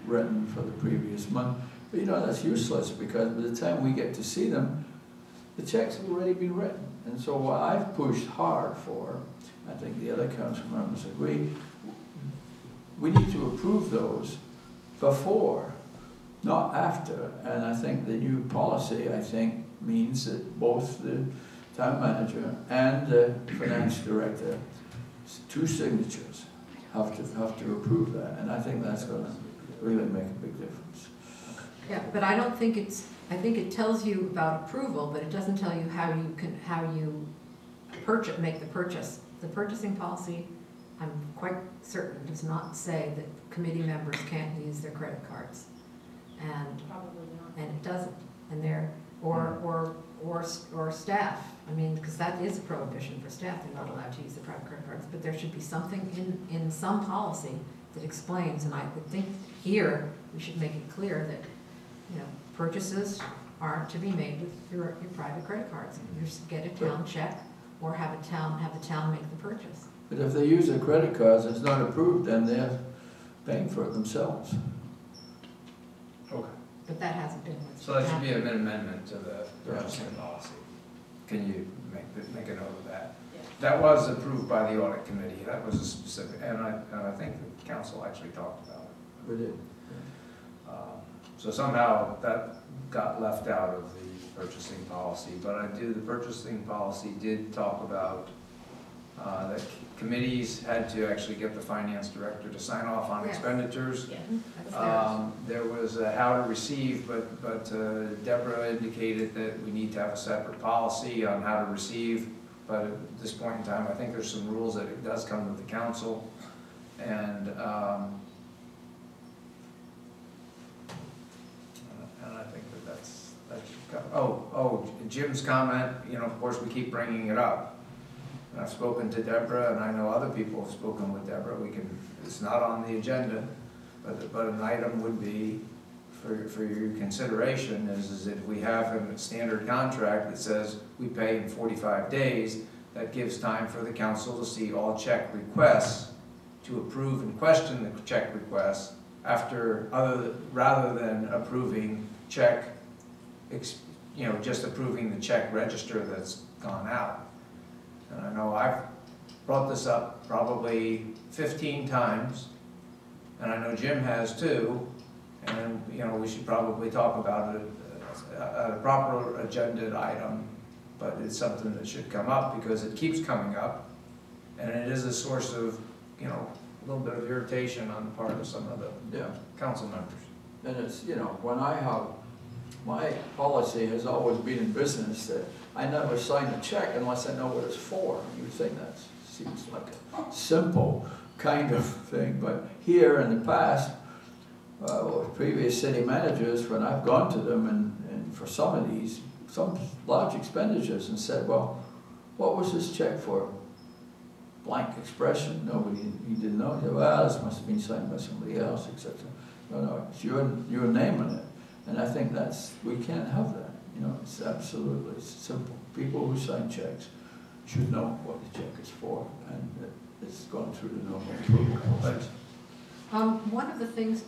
written for the previous month. But you know, that's useless, because by the time we get to see them, the checks have already been written. And so what I've pushed hard for, I think the other council members agree, we need to approve those before, not after. And I think the new policy, I think, means that both the town manager and the finance director, two signatures, have to approve that. And I think that's going to really make a big difference. Yeah, but I don't think it's, I think it tells you about approval, but it doesn't tell you how you make the purchase. The purchasing policy, I'm quite certain, does not say that committee members can't use their credit cards. And probably not. And it doesn't. And they're, or staff. I mean, because that is a prohibition for staff. They're not allowed to use the private credit cards. But there should be something in some policy that explains, and I would think here we should make it clear that, you know, purchases aren't to be made with your private credit cards. You just get a town check or have the town make the purchase. But if they use their credit cards and it's not approved, then they're paying for it themselves. Okay. But that hasn't been. So that should be an amendment to the purchasing policy. Can you make a note of that? Yeah. That was approved by the audit committee. That was a specific, and I think the council actually talked about it. We did. So somehow that got left out of the purchasing policy, but the purchasing policy did talk about that committees had to actually get the finance director to sign off on expenditures. Yeah. There was a how to receive, but Deborah indicated that we need to have a separate policy on how to receive. But at this point in time, I think there's some rules that it does come with the council, and I think that should cover. Oh, Jim's comment. You know, of course, we keep bringing it up. And I've spoken to Deborah, and I know other people have spoken with Deborah. It's not on the agenda, but an item would be for your consideration is if we have a standard contract that says we pay in 45 days, that gives time for the council to see all check requests, to approve and question the check requests rather than approving check, you know, just approving the check register that's gone out. And I know I've brought this up probably 15 times, and I know Jim has too, and you know, we should probably talk about it as a proper agenda item, but it's something that should come up because it keeps coming up, and it is a source of, you know, a little bit of irritation on the part of some of the council members. And it's, you know, when my policy has always been in business that I never sign a check unless I know what it's for. You would think that seems like a simple kind of thing, but here in the past, with previous city managers, when I've gone to them and for some large expenditures and said, well, what was this check for? Blank expression, he didn't know. He said, well, this must have been signed by somebody else, etc. No, it's your name on it. And I think we can't have that. You know, it's absolutely simple. People who sign checks should know what the check is for, and it's gone through the normal approval process. One of the things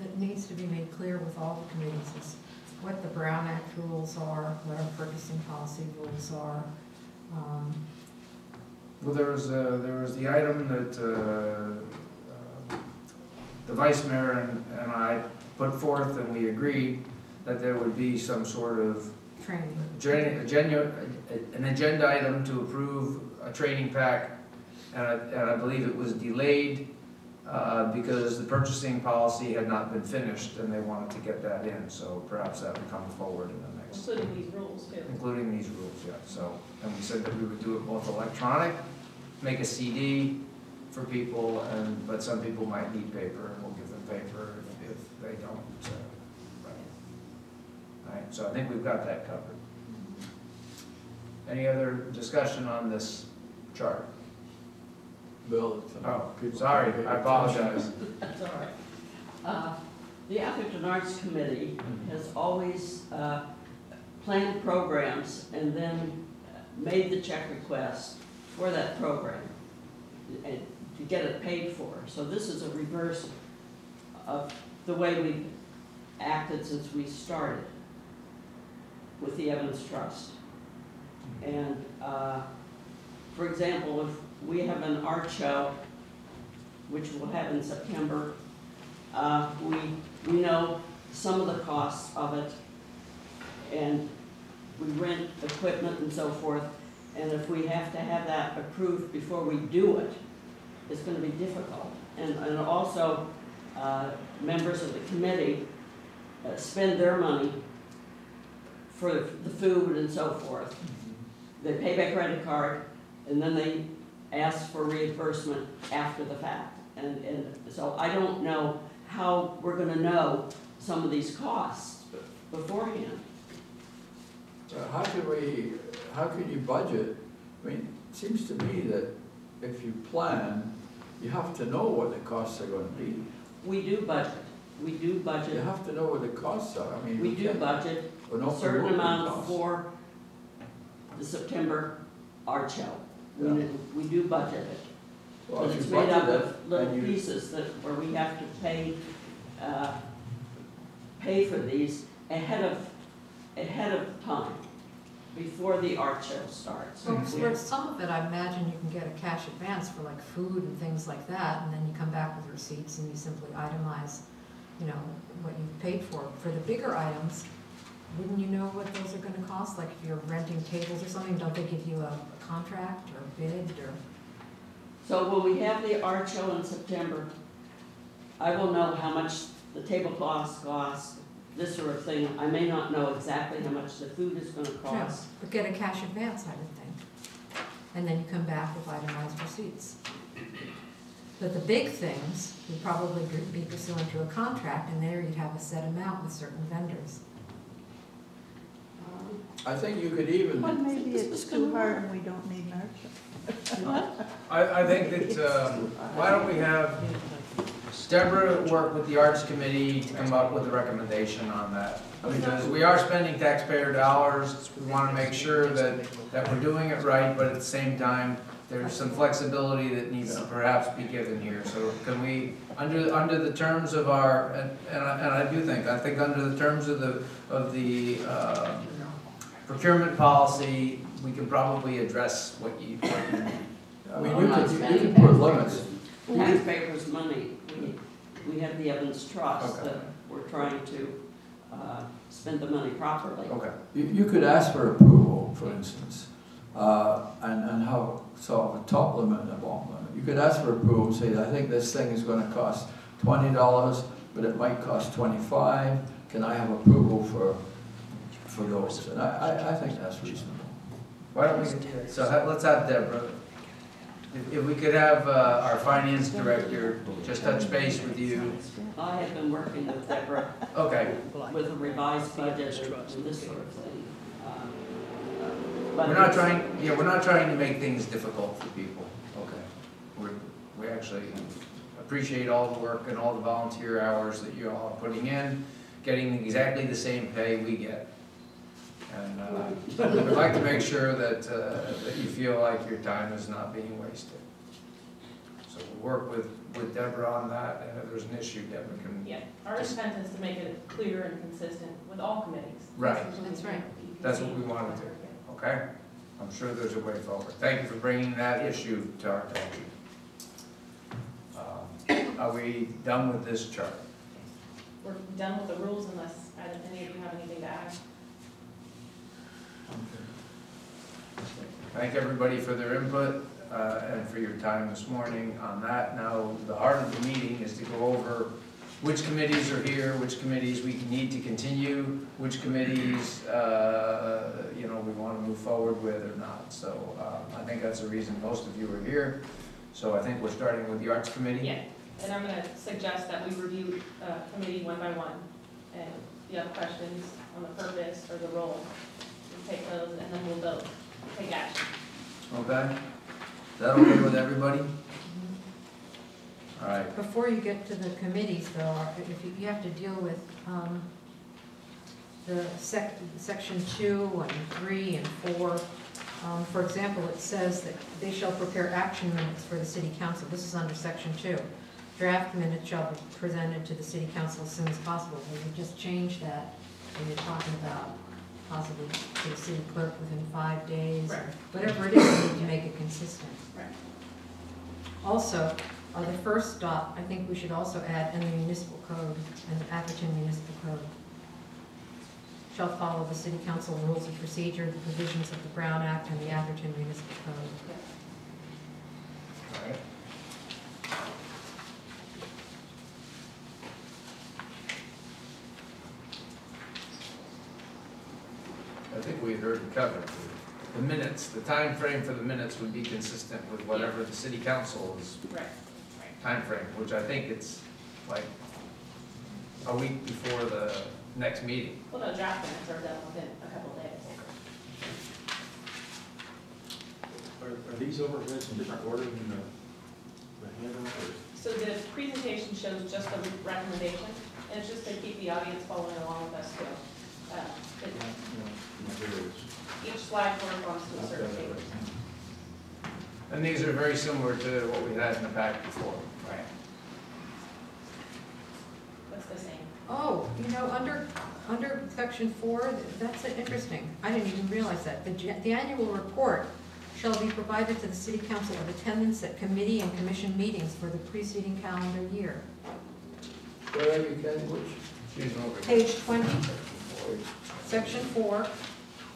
that needs to be made clear with all the committees is what the Brown Act rules are, what our purchasing policy rules are. Well, there was the item that the vice mayor and I put forth, and we agreed that there would be some sort of an agenda item to approve a training pack, and I believe it was delayed because the purchasing policy had not been finished, and they wanted to get that in. So perhaps that would come forward in the next. Including these rules too. Including these rules, yeah. So, and we said that we would do it both electronic, make a CD for people, but some people might need paper, and we'll give them paper if they don't. So, right. So I think we've got that covered. Any other discussion on this chart? Bill, sorry, I apologize. That's all right. The Atherton Arts Committee has always planned programs and then made the check request for that program and to get it paid for. So this is a reverse of the way we've acted since we started with the Evans Trust. And, for example, if we have an art show, which we'll have in September, we know some of the costs of it, and we rent equipment and so forth, and if we have to have that approved before we do it, it's gonna be difficult. And also, members of the committee spend their money for the food and so forth. They pay by credit card, and then they ask for reimbursement after the fact. And so I don't know how we're gonna know some of these costs beforehand. How can you budget? I mean, it seems to me that if you plan, you have to know what the costs are gonna be. We do budget. You have to know what the costs are. I mean, We do budget an a awful certain lot of amount costs. for the September art show. Yeah. We do budget it. Well, But if it's you made up budget of it, little and you, pieces where we have to pay for these ahead of time, before the art show starts. So for some of it, I imagine you can get a cash advance for like food and things like that, and then you come back with receipts and you simply itemize, you know, what you paid for. For the bigger items, wouldn't you know what those are gonna cost? Like if you're renting tables or something, don't they give you a contract or a bid or? So when we have the art show in September, I will know how much the tablecloths cost, this sort of thing. I may not know exactly how much the food is gonna cost. But get a cash advance, I would think. And then you come back with itemized receipts. But the big things would probably be pursuant to a contract, and there you'd have a set amount with certain vendors. I think you could even, Well, maybe it's too hard and we don't need an art show. I think that, why don't we have Deborah work with the Arts Committee to come up with a recommendation on that? Because we are spending taxpayer dollars, we want to make sure that we're doing it right, but at the same time, there's some flexibility that needs to perhaps be given here. So can we, under the terms of our, and I think under the terms of the procurement policy, we can probably address what you I mean, you could put limits. Taxpayers' money, we have the Evans Trust Okay. that we're trying to spend the money properly. Okay. You could ask for approval, for instance, and have sort of a top limit and a bottom limit. You could ask for approval, say, I think this thing is gonna cost $20, but it might cost $25. Can I have approval for those? And I think that's reasonable. Why don't we, so let's have Deborah, if we could have our finance director just touch base with you. I have been working with Deborah Okay, with a revised budget and this sort of thing. But we're not trying to make things difficult for people. Okay. We actually appreciate all the work and all the volunteer hours that you all are putting in, getting exactly the same pay we get. And we'd like to make sure that you feel like your time is not being wasted. So we'll work with Deborah on that, and if there's an issue, Deborah can. Yeah, our intent is to make it clear and consistent with all committees. Right. That's right. That's what we want to do. Okay? I'm sure there's a way forward. Thank you for bringing that issue to our attention. Are we done with this chart? We're done with the rules unless any of you have anything to add. Thank everybody for their input and for your time this morning on that. Now, the heart of the meeting is to go over which committees are here, which committees we need to continue, which committees, we want to move forward with or not. So I think that's the reason most of you are here. So I think we're starting with the Arts Committee. Yeah, and I'm gonna suggest that we review committee one by one. And if you have questions on the purpose or the role, we'll take those and then we'll vote, take action. Okay? Is that okay with everybody? All right. Before you get to the committees though, if you have to deal with the section 2 and 3 and 4. For example, it says that they shall prepare action minutes for the city council. This is under section 2. draft minutes shall be presented to the city council as soon as possible. Well, you just change that, and you're talking about possibly to the city clerk within 5 days, or Right. whatever it is, you need to make it consistent. Right. Also, the first stop, I think we should also add in the municipal code, in the Atherton Municipal Code, shall follow the city council rules of procedure, the provisions of the Brown Act, and the Atherton Municipal Code. All right. I think we had already covered the minutes. The time frame for the minutes would be consistent with whatever the city council's Right. time frame, which I think it's like a week before the next meeting. Well, no, draft minutes are done within a couple of days. Are these overheads in different order than the handout, or? So the presentation shows just the recommendation, and it's just to keep the audience following along with us too. Each slide corresponds to a certain page. And these are very similar to what we had in the pack before. Right. That's the same. Oh, you know, under section 4, that's interesting. I didn't even realize that. The annual report shall be provided to the city council of attendance at committee and commission meetings for the preceding calendar year. Where are you, Ken, which? She's over here. Page 20, section 4,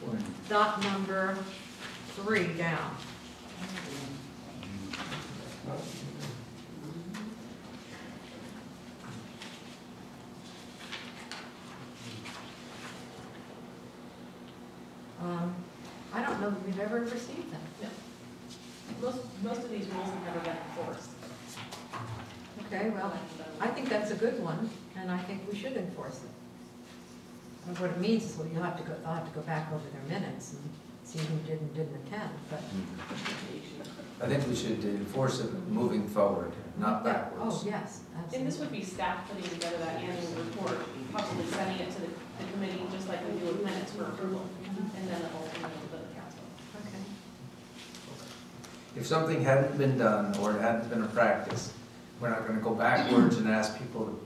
When? dot number 3 down. I don't know that we've ever received them. Most of these rules have never been enforced. Okay, well, I think that's a good one, and I think we should enforce it. And what it means is, well, they'll have to go back over their minutes and see who did and didn't attend, but. I think we should enforce it moving forward, not Yeah, backwards. oh, yes, And this absolutely. would be staff putting together that annual report, possibly sending it to the committee, just like we do with minutes for approval, and then ultimately to the council. Okay. If something hadn't been done or it hadn't been a practice, we're not gonna go backwards and ask people to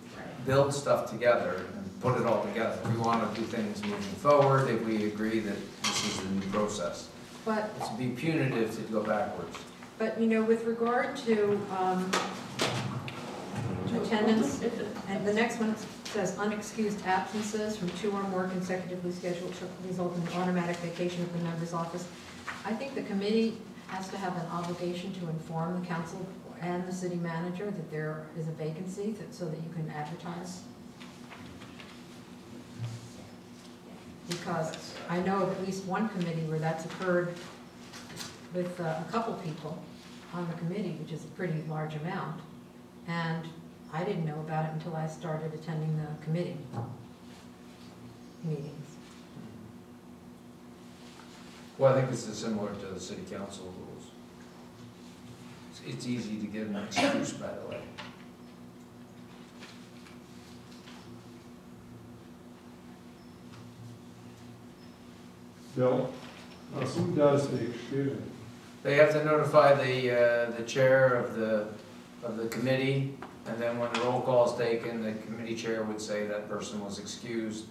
build stuff together and put it all together. We wanna do things moving forward if we agree that this is the new process. But, It's be punitive to go backwards. you know, with regard to attendance, and the next one says unexcused absences from 2 or more consecutively scheduled shall result in automatic vacation of the member's office. I think the committee has to have an obligation to inform the council and the city manager that there is a vacancy, so that you can advertise. Because I know of at least one committee where that's occurred with a couple people on the committee, which is a pretty large amount. And I didn't know about it until I started attending the committee meetings. Well, I think this is similar to the city council rules. It's easy to give an excuse, by the way. Bill, who does the excusing? They have to notify the chair of the committee, and then when the roll call is taken, the committee chair would say that person was excused.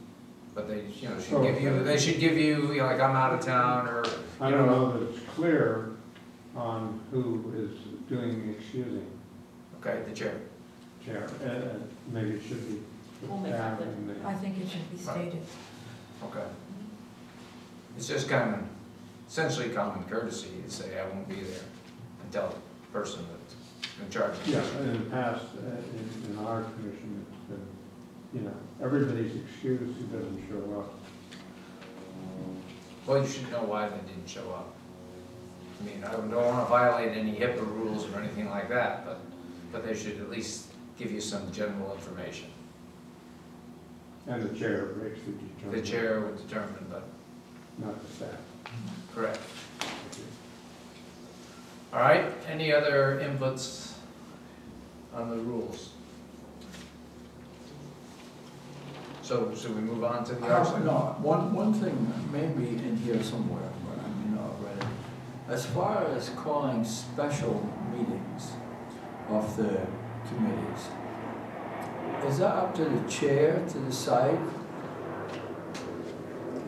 But they, you know, should give you, they should give you, you know, like I'm out of town, or, I don't know that it's clear on who is doing the excusing, okay, the chair. Chair. Maybe it should be. We'll make that clear. in the- I think it should be stated. Okay. It's just kind of essentially common courtesy to say I won't be there and tell the person that's in charge of the Yeah, commission. in the past, in our commission, it's been, you know, everybody's excused who doesn't show up. Well, you should know why they didn't show up. I mean, I don't want to violate any HIPAA rules or anything like that, but they should at least give you some general information. And the chair makes the determination. The chair would determine, but, Not the staff. correct. All right, any other inputs on the rules? So, should we move on to the action? No, one thing may be in here somewhere, but I may not have read it. As far as calling special meetings of the committees. Is that up to the chair to decide?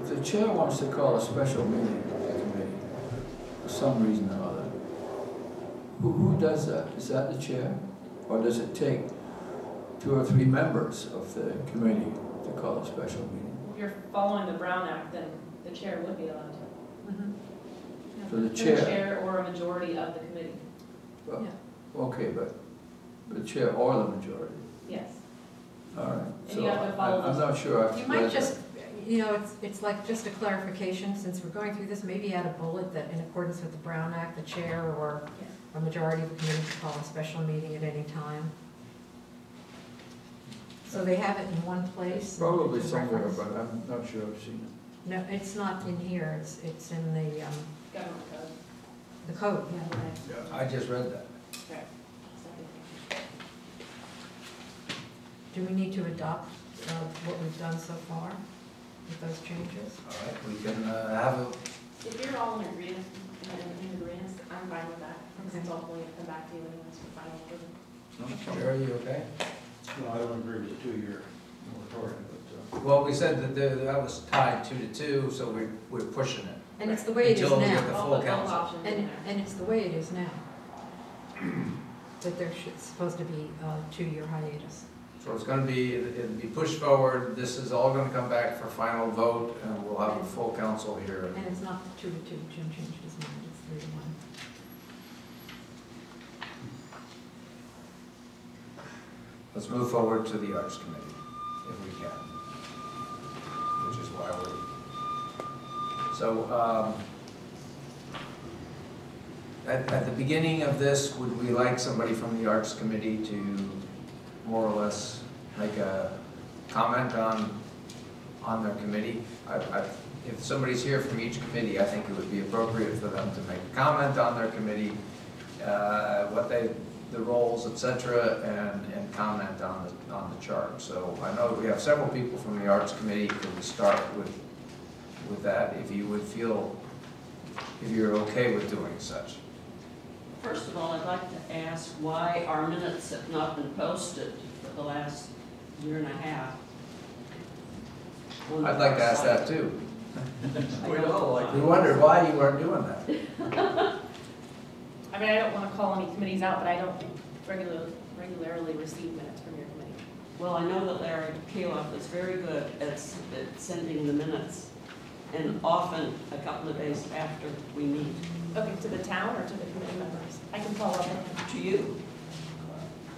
If the chair wants to call a special meeting of the committee, for some reason or other, who does that? Is that the chair? Or does it take 2 or 3 members of the committee to call a special meeting? If you're following the Brown Act, then the chair would be allowed to. Mhm. So the The chair, chair or a majority of the committee, well, Yeah. okay, but the chair or the majority, yes. all right. And So you have to follow I'm those. not sure. I've You read might that. just, it's like just a clarification, since we're going through this, maybe add a bullet that in accordance with the Brown Act, the chair or a majority of the committee can call a special meeting at any time. So they have it in one place. and Probably it's a somewhere, reference. but I'm not sure I've seen it. No, it's not in here, it's in Government code. the code, yeah. I just read that. Right. Do we need to adopt what we've done so far with those changes? All right, we can have a, If you're all in agreement, in agreement, I'm fine with that, because it's Okay. all going to come back to you anyways for final approval. Jerry, you okay? No, I don't agree with the 2-year moratorium, but, Well, we said that that was tied 2 to 2, so we're pushing it. And it's the way it is Until we get now. the I'll full put both council. options in there. And it's the way it is now. That there's supposed to be a 2-year hiatus. So it's gonna be, it'll be pushed forward, this is all gonna come back for final vote, and we'll have a full council here. And it's not 2 to 2, Jim changed his mind, it's 3 to 1. Let's move forward to the Arts Committee, if we can, which is why we're, so, at the beginning of this, would we like somebody from the Arts Committee to more or less make a comment on their committee? If somebody's here from each committee, I think it would be appropriate for them to make a comment on their committee, the roles, et cetera, and comment on the chart. So I know we have several people from the Arts Committee. Could we start with that, if you would feel, if you're okay with doing such? First of all, I'd like to ask why our minutes have not been posted for the last 1.5 years. I'd like to ask that too. We don't like We wondered why you weren't doing that. I mean, I don't want to call any committees out, but I don't regularly receive minutes from your committee. Well, I know that Larry Keeloff is very good at sending the minutes, and often a couple of days after we meet. Okay, to the town or to the committee members? I can follow up with him. To you.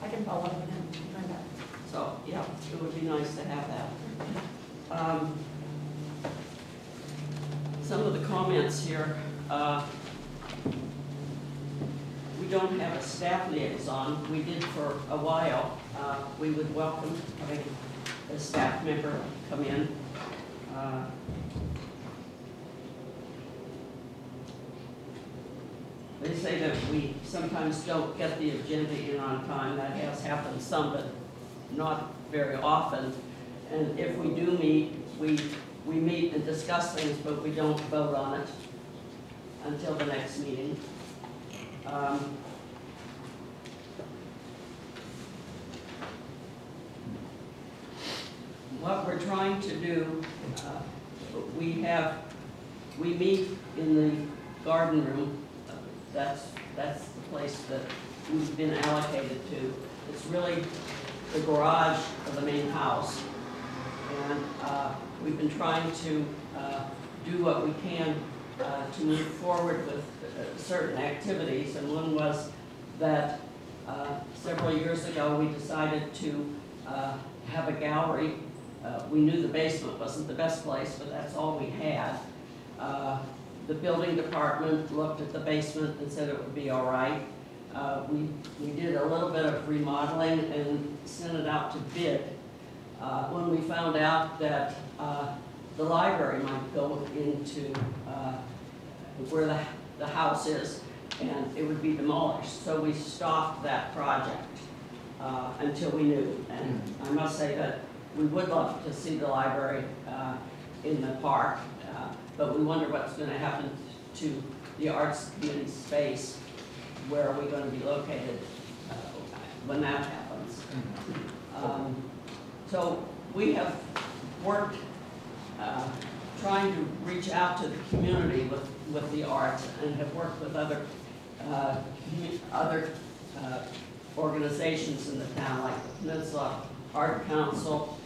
I can follow up with him. Find out. So, yeah, it would be nice to have that. Some of the comments here, we don't have a staff liaison. We did for a while. We would welcome having a staff member come in. They say that we sometimes don't get the agenda in on time. That has happened some, but not very often. And if we do meet, we meet and discuss things, but we don't vote on it until the next meeting. What we're trying to do, we meet in the garden room. That's the place that we've been allocated to. It's really the garage of the main house. And we've been trying to do what we can to move forward with certain activities. And one was that several years ago, we decided to have a gallery. We knew the basement wasn't the best place, but that's all we had. The building department looked at the basement and said it would be all right. We did a little bit of remodeling and sent it out to bid. When we found out that the library might go into where the house is, and it would be demolished. So we stopped that project until we knew. And I must say that we would love to see the library in the park, but we wonder what's going to happen to the arts community space. Where are we going to be located when that happens? funds. So we have worked, trying to reach out to the community with the arts, and have worked with other organizations in the town, like the Peninsula Art Council.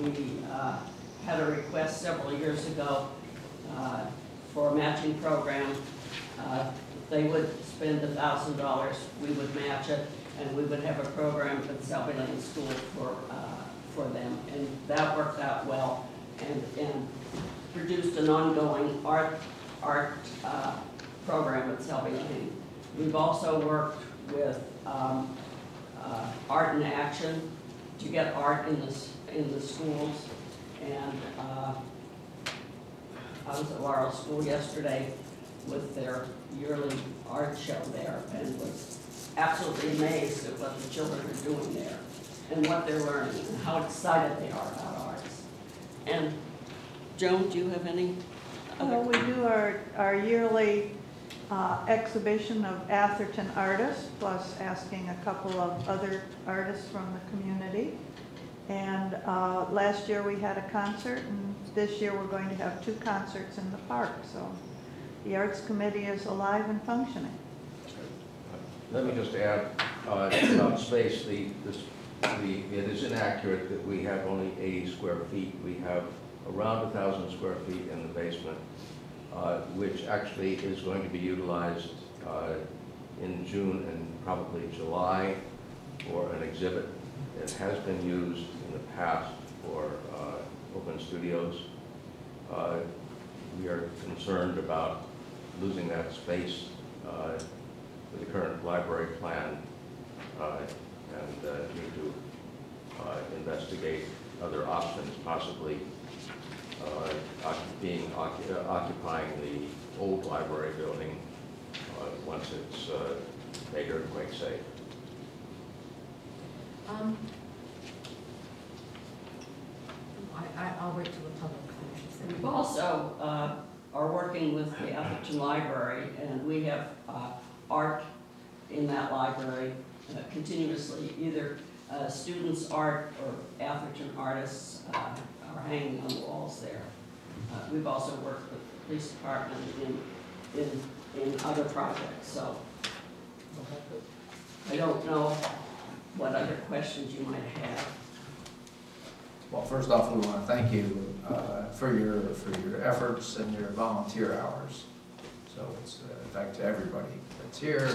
We had a request several years ago for a matching program. They would spend $1,000, we would match it, and we would have a program at Selby Lane School for them. And that worked out well, and produced an ongoing art program at Selby Lane. We've also worked with Art in Action to get art in the schools. And I was at Laurel School yesterday with their yearly art show there, and was absolutely amazed at what the children are doing there, and what they're learning, and how excited they are about arts. And Joan, do you have any other? Well, we do our yearly exhibition of Atherton artists, plus asking a couple of other artists from the community. And last year we had a concert, and this year we're going to have 2 concerts in the park. So the Arts Committee is alive and functioning. Let me just add about space. It is inaccurate that we have only 80 square feet. We have around 1,000 square feet in the basement, which actually is going to be utilized in June and probably July for an exhibit. It has been used in the past for open studios. We are concerned about losing that space with the current library plan, and need to investigate other options, possibly occupying the old library building once it's made earthquake safe. I'll wait till the public finishes. We've also are working with the Atherton Library, and we have art in that library continuously. Either students' art or Atherton artists are hanging on the walls there. We've also worked with the police department in other projects, so I don't know what other questions you might have. Well, first off, we want to thank you for your efforts and your volunteer hours. So it's in fact to everybody that's here.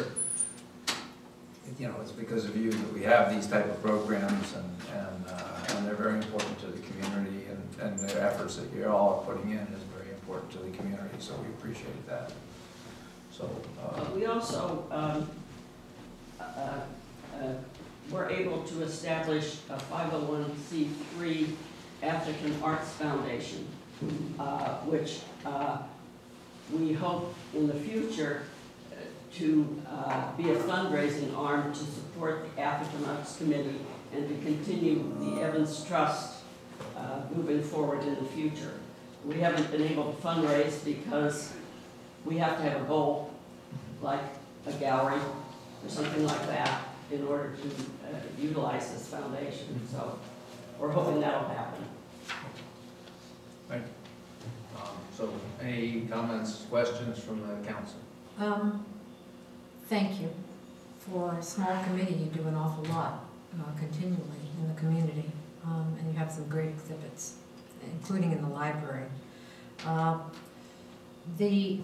You know, it's because of you that we have these type of programs, and they're very important to the community, and the efforts that you all are putting in is very important to the community. So we appreciate that. So we also were able to establish a 501c3 Atherton Arts Foundation, which we hope in the future to be a fundraising arm to support the Atherton Arts Committee and to continue the Evans Trust moving forward in the future. We haven't been able to fundraise because we have to have a goal, like a gallery or something like that, in order to utilize this foundation. So we're hoping that'll happen. thank you. So any comments, questions from the council? Thank you. For a small committee, you do an awful lot continually in the community, and you have some great exhibits, including in the library. The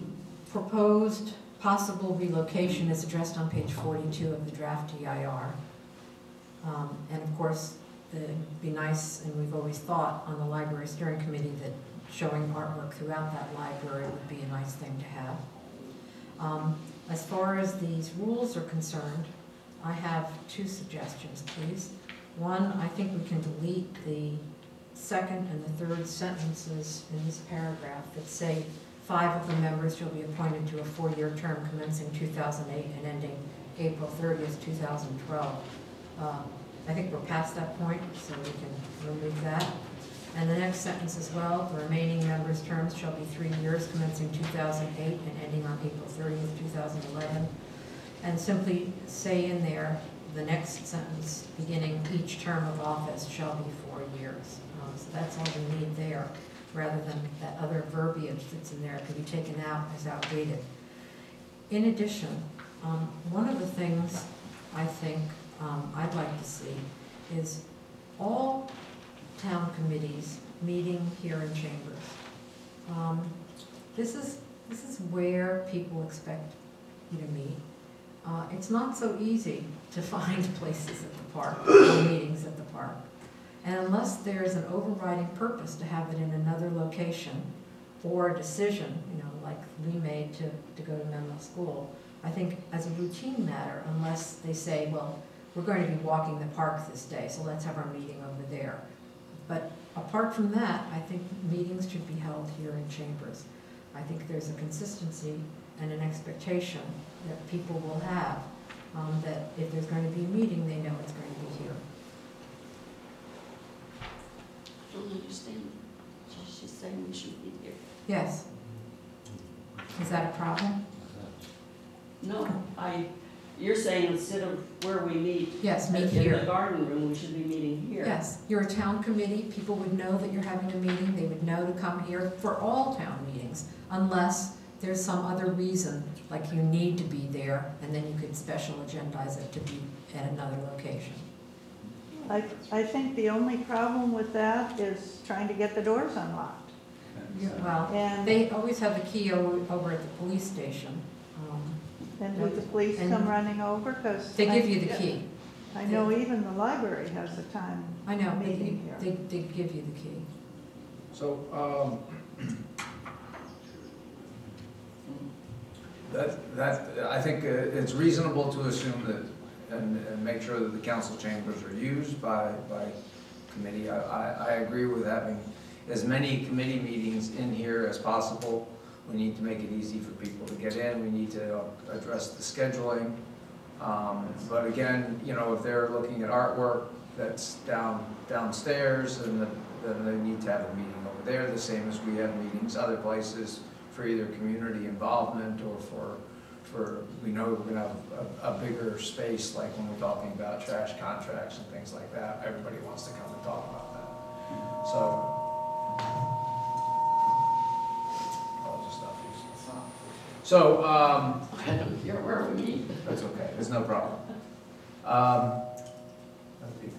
proposed possible relocation is addressed on page 42 of the draft EIR. And of course, it'd be nice, and we've always thought on the library steering committee, that showing artwork throughout that library would be a nice thing to have. As far as these rules are concerned, I have 2 suggestions, please. One, I think we can delete the second and the third sentences in this paragraph that say 5 of the members shall be appointed to a 4-year term commencing 2008 and ending April 30th, 2012. I think we're past that point, so we can remove that. And the next sentence as well, the remaining members' terms shall be 3 years commencing 2008 and ending on April 30th, 2011. And simply say in there the next sentence beginning, each term of office shall be 4 years. So that's all you need there, rather than that other verbiage that's in there could be taken out as outdated. In addition, one of the things I think I'd like to see is all town committees meeting here in chambers. This is where people expect you to meet. It's not so easy to find places at the park, or meetings at the park. And unless there's an overriding purpose to have it in another location, or a decision, like we made to go to Menlo School, I think as a routine matter, unless they say, well, we're going to be walking the park this day, so let's have our meeting over there. But apart from that, I think meetings should be held here in chambers. I think there's a consistency and an expectation that people will have, that if there's going to be a meeting, they know it's going to be here. I don't understand. She's saying we should be here. Yes. Is that a problem? No, you're saying instead of where we meet. Yes, meet in here. the garden room, we should be meeting here. Yes, you're a town committee, people would know that you're having a meeting, they would know to come here for all town meetings, unless there's some other reason, like you need to be there, and then you could special agendize it to be at another location. I think the only problem with that is trying to get the doors unlocked. Well, And they always have the key over at the police station. then do the police and come running over? Because They give you the key. I know even the library has a time I know, meeting here. they give you the key. So, I think it's reasonable to assume that, and make sure that the council chambers are used by committee. I agree with having as many committee meetings in here as possible. We need to make it easy for people to get in. We need to address the scheduling. But again, if they're looking at artwork that's downstairs, then they need to have a meeting over there, the same as we have meetings other places for either community involvement or for we know we're going to have a bigger space, like when we're talking about trash contracts and things like that. Everybody wants to come and talk about that. So. So, I don't hear where we meet. that's okay, there's no problem.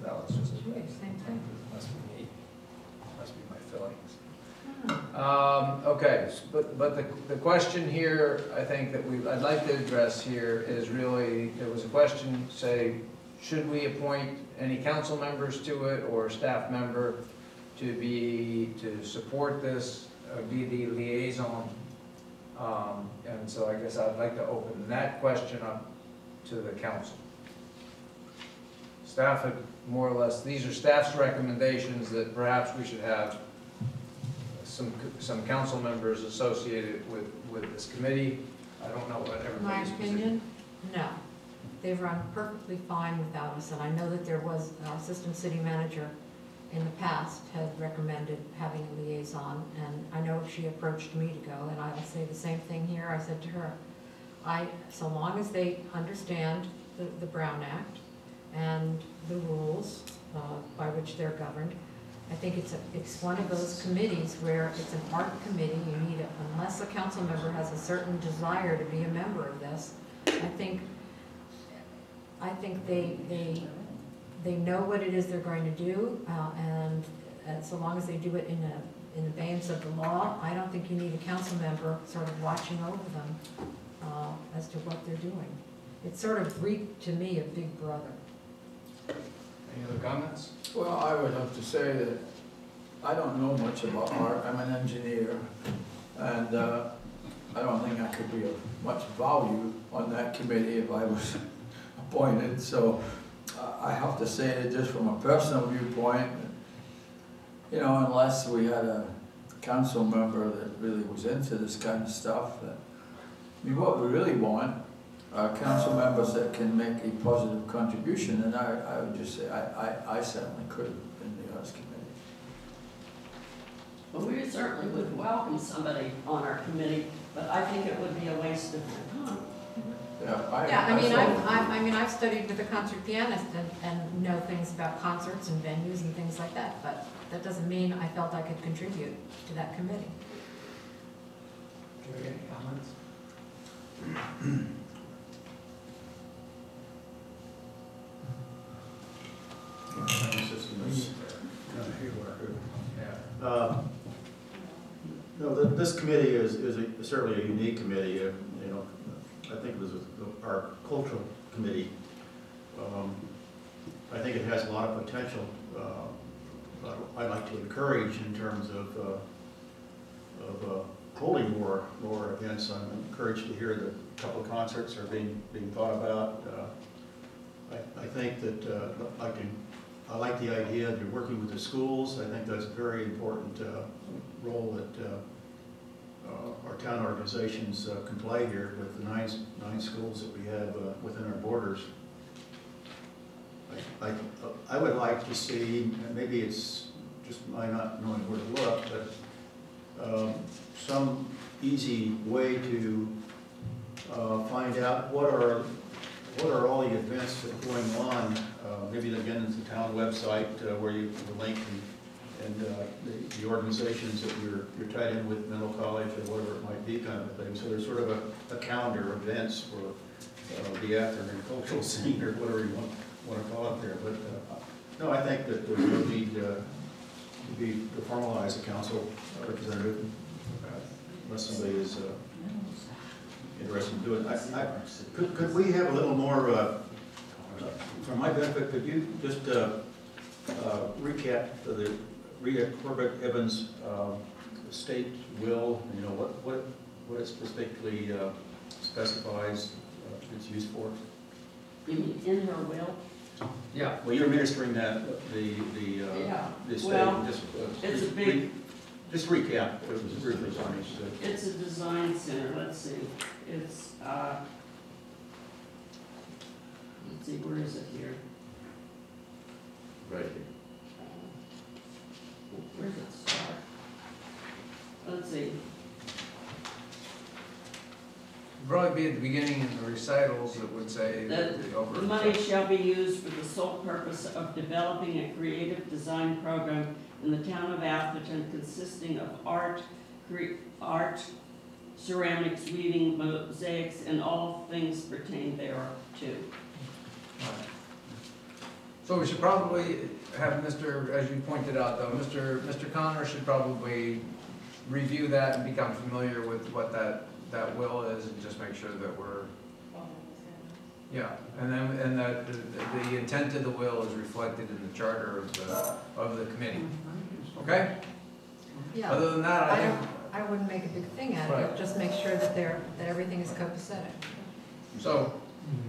That was just Same thing. must be me, must be my feelings. Okay, but the question here, I think that I'd like to address here is really, there was a question, say, should we appoint any council members to it or a staff member to support this, be the liaison? And so I guess I'd like to open that question up to the council. Staff had more or less, these are staff's recommendations that perhaps we should have some council members associated with this committee. I don't know what My everybody's position. opinion, no. They've run perfectly fine without us, and I know that there was our assistant city manager in the past had recommended having a liaison, and I know she approached me to go, and I will say the same thing here. I said to her, so long as they understand the Brown Act and the rules by which they're governed, I think it's one of those committees where it's an art committee. You need unless a council member has a certain desire to be a member of this, I think they know what it is they're going to do, and so long as they do it in abeyance of the law, I don't think you need a council member sort of watching over them as to what they're doing. It sort of reeked to me of Big Brother. Any other comments? Well, I would have to say that I don't know much about art. I'm an engineer, and I don't think I could be of much value on that committee if I was appointed. So I have to say that just from a personal viewpoint, unless we had a council member that really was into this kind of stuff, what we really want are council members that can make a positive contribution, and I would just say I certainly could have been the arts committee. Well, we certainly would welcome somebody on our committee, but I think it would be a waste of their time. Yeah, I mean, I've studied with a concert pianist and know things about concerts and venues and things like that, but that doesn't mean I felt I could contribute to that committee. Jerry, any comments? System is kind of haywire. Yeah. No, this committee is certainly a unique committee. You know, I think it was our cultural committee. I think it has a lot of potential. I'd like to encourage in terms of holding more events. I'm encouraged to hear that a couple of concerts are being thought about. I think that I like the idea that you're working with the schools. I think that's a very important role that our town organizations can play here with the nine schools that we have within our borders. I would like to see, and maybe it's just my not knowing where to look, but some easy way to find out what are all the events that are going on. Maybe again, it's the town website where you the link and the organizations that you're tied in with, Menlo College or whatever it might be, kind of a thing. So there's sort of a calendar of events for the Atherton cultural scene or whatever you want to call it there. But no, I think that there will need to formalize a council representative unless somebody is interested in doing it. Could we have a little more, for my benefit, could you just recap the Rita Corbett Evans state will, you know, what it specifically specifies its use for? You mean in her will? Yeah. Well, you're administering that, the state. Well, it's a big. Just recap. It was briefly. It's a design center, let's see, it's, let's see, where is it here? Right here. Where does it start? Let's see, Probably be at the beginning in the recitals that would say That over. the money shall be used for the sole purpose of developing a creative design program in the town of Atherton consisting of art, ceramics, weaving, mosaics, and all things pertain thereto. So we should probably have Mr., as you pointed out though, Mr. Connor should probably review that and become familiar with what that will is and just make sure that we're, yeah, and that the intent of the will is reflected in the charter of the committee. Okay? Yeah. Other than that, I think, I wouldn't make a big thing out of Right. it, just make sure that everything is copacetic. so,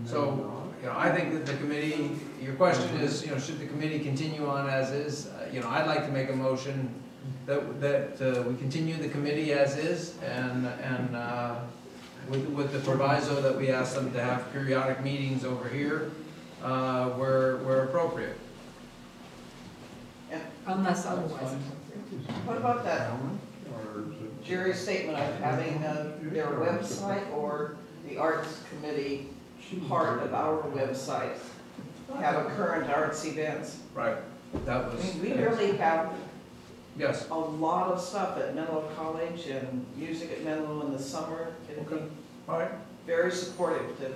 you know, I think that the committee, your question is, you know, should the committee continue on as is? You know, I'd like to make a motion that we continue the committee as is and with the proviso that we ask them to have periodic meetings over here where appropriate. Unless otherwise. What about that Or is it? Jerry's statement of having their website or the arts committee part of our website have a current arts events? Right, that I was. mean, we really have Yes, a lot of stuff at Menlo College and music at Menlo in the summer. It'd be all right. very supportive to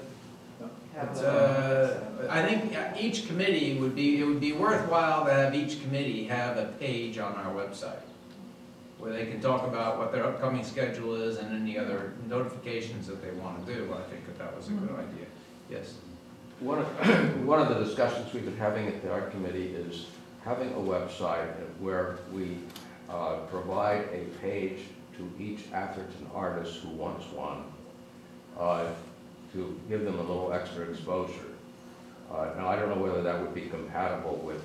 have It's, that. I think each committee it would be worthwhile to have each committee have a page on our website where they can talk about what their upcoming schedule is and any other notifications that they want to do. I think that was a good idea. Yes. One of the discussions we've been having at the art committee is having a website where we provide a page to each Atherton artist who wants one to give them a little extra exposure. Now, I don't know whether that would be compatible with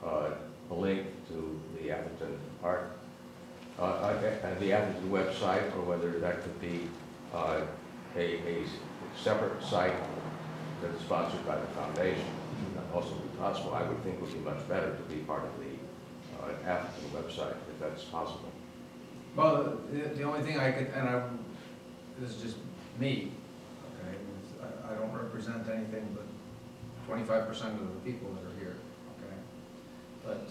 a link to the Atherton art, the Atherton website, or whether that could be a separate site that's sponsored by the foundation. That also be possible. I would think would be much better to be part of the Atherton website, if that's possible. Well, the only thing I could, this is just me, okay, I don't represent anything but 25% of the people that are here, okay? But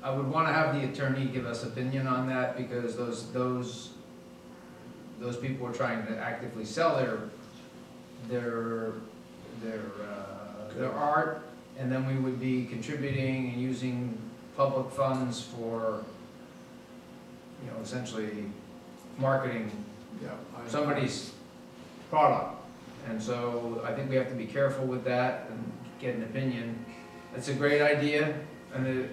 I would want to have the attorney give us opinion on that, because those people are trying to actively sell their art, and then we would be contributing and using public funds for, you know, essentially marketing Yeah. somebody's product. And so I think we have to be careful with that and get an opinion. It's a great idea, and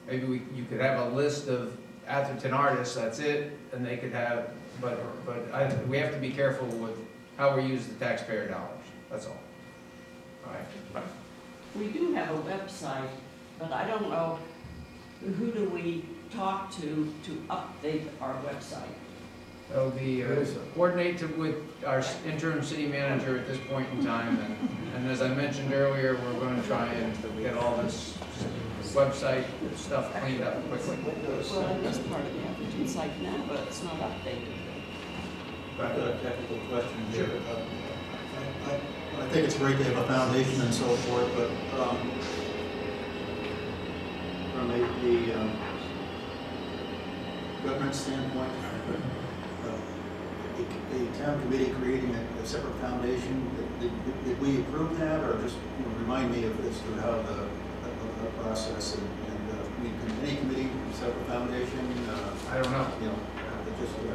maybe you could have a list of Atherton artists, that's it, and they could have, but we have to be careful with how we use the taxpayer dollars, that's all. All right. We do have a website, but I don't know, who do we talk to update our website? That would be, coordinate with our interim city manager at this point in time, and as I mentioned earlier, we're going to try and get all this website stuff cleaned up quickly. Well, it is part of the Atherton site now, but it's not updated. I've got a technical question here. I think it's great to have a foundation and so forth, but from a government standpoint, the town committee creating a separate foundation, did we approve that, or just, you know, remind me of as to how the process, and I mean, can any committee set up a foundation? I don't know. You know,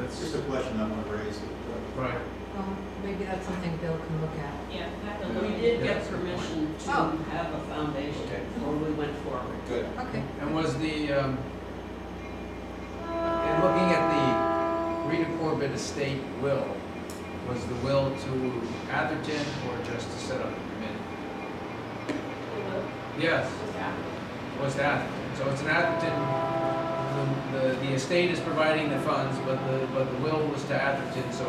it's just a question I want to raise. Right. Maybe that's something Bill can look at. Yeah, that We did get permission to have a foundation before we went forward. Good. Okay. And was the, in looking at the Rita Corbett estate will, was the will to Atherton or just to set up a committee? Yes, it was to Atherton. So it's an Atherton, the estate is providing the funds, but the will was to Atherton, so